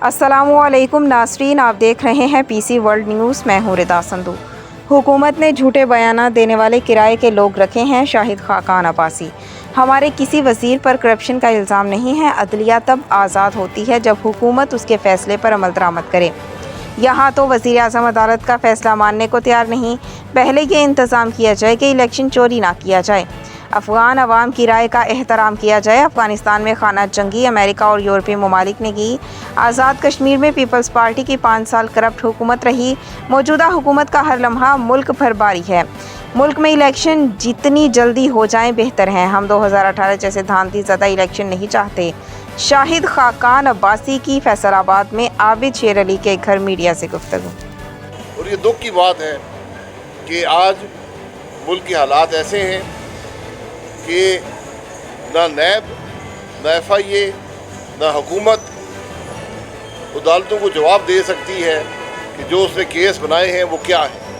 अस्सलामुअलैकुम नासरीन, आप देख रहे हैं पीसी वर्ल्ड न्यूज़। मैं हूँ रिदा संधू। हुकूमत ने झूठे बयान देने वाले किराए के लोग रखे हैं शाहिद खाकान अब्बासी। हमारे किसी वज़ीर पर करप्शन का इल्ज़ाम नहीं है। अदलिया तब आज़ाद होती है जब हुकूमत उसके फ़ैसले पर अमल दरामद करे। यहाँ तो वज़ीर आज़म अदालत का फ़ैसला मानने को तैयार नहीं। पहले ये इंतज़ाम किया जाए कि इलेक्शन चोरी ना किया जाए, अफ़गान अवाम की राय का एहतराम किया जाए। अफ़गानिस्तान में खाना जंगी अमेरिका और यूरोपीय ममालिक ने की। आज़ाद कश्मीर में पीपल्स पार्टी की 5 साल करप्ट हुकूमत रही। मौजूदा हुकूमत का हर लम्हा मुल्क भर बारी है। मुल्क में इलेक्शन जितनी जल्दी हो जाएं बेहतर है। हम 2018 जैसे धांधली ज़्यादा इलेक्शन नहीं चाहते। शाहिद खाकान अब्बासी की फैसलाबाद में आबिद शेर अली के घर मीडिया से गुफ्तगू। और ये दुख की बात है कि आज मुल्क के हालात ऐसे हैं कि ना नैब, ना FIA, ना हुकूमत अदालतों को जवाब दे सकती है कि जो उसने केस बनाए हैं वो क्या है।